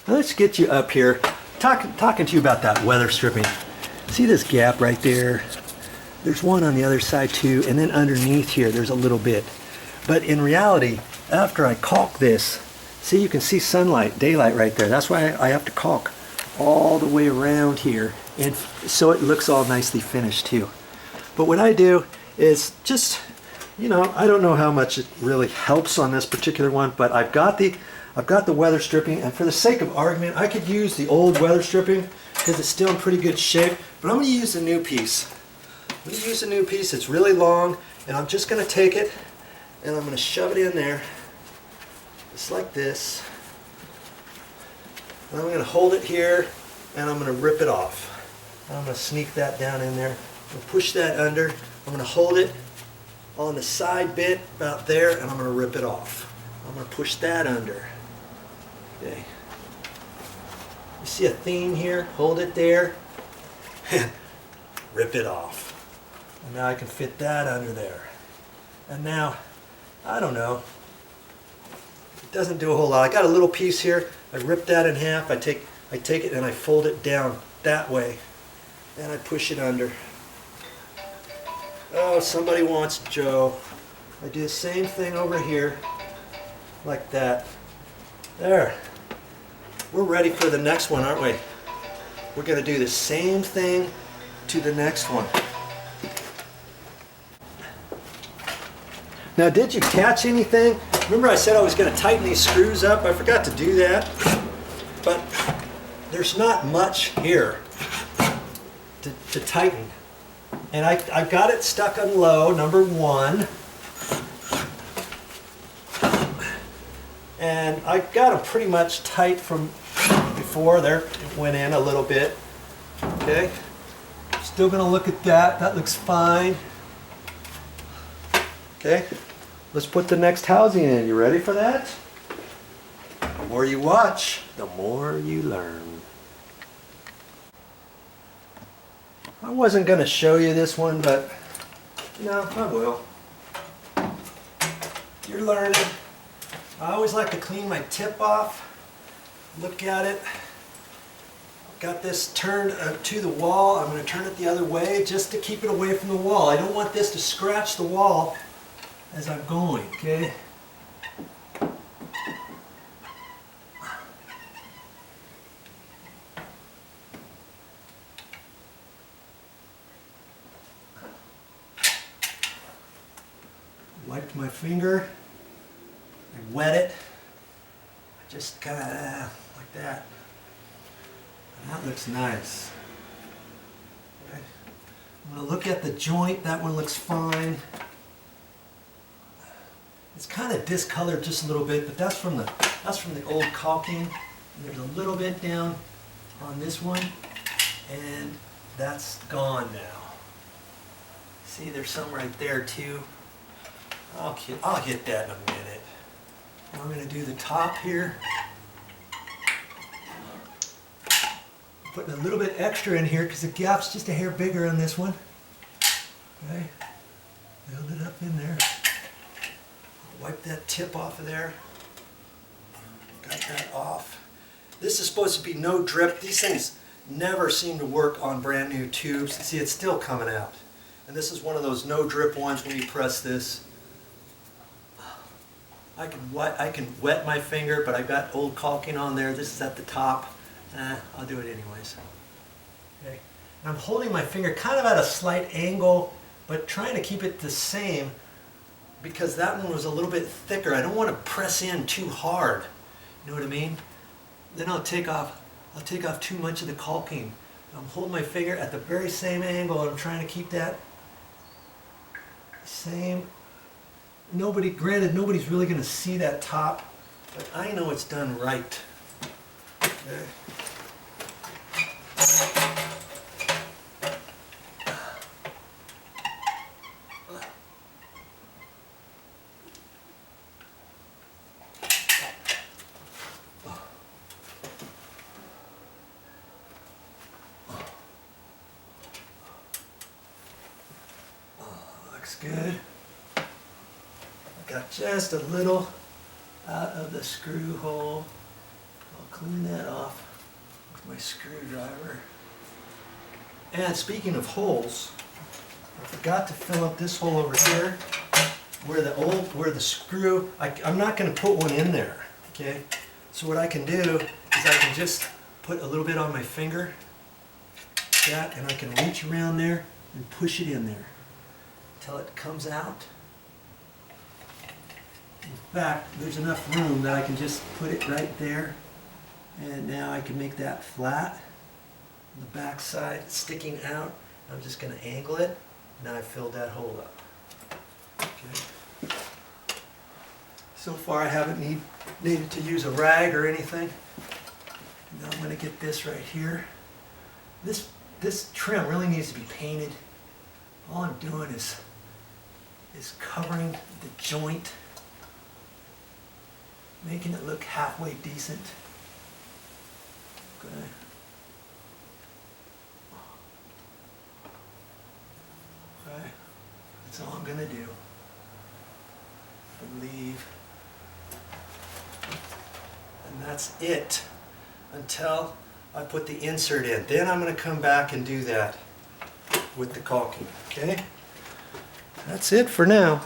let's get you up here, talking to you about that weather stripping. See this gap right there? There's one on the other side too, and then underneath here there's a little bit. But in reality, after I caulk this, see, you can see sunlight, daylight right there. That's why I have to caulk all the way around here, and so it looks all nicely finished too. But what I do is just, you know, I don't know how much it really helps on this particular one, but I've got the weather stripping, and for the sake of argument, I could use the old weather stripping because it's still in pretty good shape, but I'm going to use a new piece. I'm going to use a new piece. It's really long, and I'm just going to take it and I'm going to shove it in there just like this. And I'm going to hold it here and I'm going to rip it off. I'm going to sneak that down in there. I'm going to push that under. I'm going to hold it on the side bit about there, and I'm going to rip it off. I'm going to push that under. Okay. You see a theme here? Hold it there. Rip it off. And now I can fit that under there. And now, I don't know. It doesn't do a whole lot. I got a little piece here. I rip that in half. I take it and I fold it down that way. And I push it under. Oh, somebody wants Joe. I do the same thing over here, like that. There. We're ready for the next one, aren't we? We're going to do the same thing to the next one. Now, did you catch anything? Remember I said I was going to tighten these screws up? I forgot to do that. But there's not much here to tighten. And I got it stuck on low, number one. And I got them pretty much tight from before. There, it went in a little bit. Okay. Still going to look at that. That looks fine. Okay. Let's put the next housing in. You ready for that? The more you watch, the more you learn. I wasn't going to show you this one, but no, I will. You're learning. I always like to clean my tip off. Look at it. I've got this turned to the wall. I'm going to turn it the other way just to keep it away from the wall. I don't want this to scratch the wall as I'm going, okay? Wiped my finger, I wet it, I just kind of like that, and that looks nice. Okay. I'm going to look at the joint. That one looks fine. It's kind of discolored just a little bit, but that's from the old caulking. And there's a little bit down on this one, and that's gone now. See, there's some right there too. I'll hit that in a minute. I'm going to do the top here. I'm putting a little bit extra in here because the gap's just a hair bigger on this one. Okay, build it up in there. Wipe that tip off of there. Got that off. This is supposed to be no drip. These things never seem to work on brand new tubes. See, it's still coming out. And this is one of those no drip ones when you press this. I can wet my finger, but I've got old caulking on there. This is at the top. I'll do it anyways. Okay. And I'm holding my finger kind of at a slight angle, but trying to keep it the same because that one was a little bit thicker. I don't want to press in too hard. You know what I mean? Then I'll take off too much of the caulking. I'm holding my finger at the very same angle. I'm trying to keep that same. Granted, nobody's really going to see that top, but I know it's done right. Okay. Looks good. Got just a little out of the screw hole. I'll clean that off with my screwdriver. And speaking of holes, I forgot to fill up this hole over here where the screw, I'm not going to put one in there, okay? So what I can do is I can just put a little bit on my finger, that, and I can reach around there and push it in there until it comes out. In fact, there's enough room that I can just put it right there, and now I can make that flat. The back side sticking out. I'm just going to angle it. Now I've filled that hole up. Okay. So far I haven't needed to use a rag or anything. Now I'm going to get this right here. This trim really needs to be painted. All I'm doing is covering the joint, making it look halfway decent. Okay. Okay. That's all I'm going to do. Leave. And that's it until I put the insert in. Then I'm going to come back and do that with the caulking. Okay? That's it for now.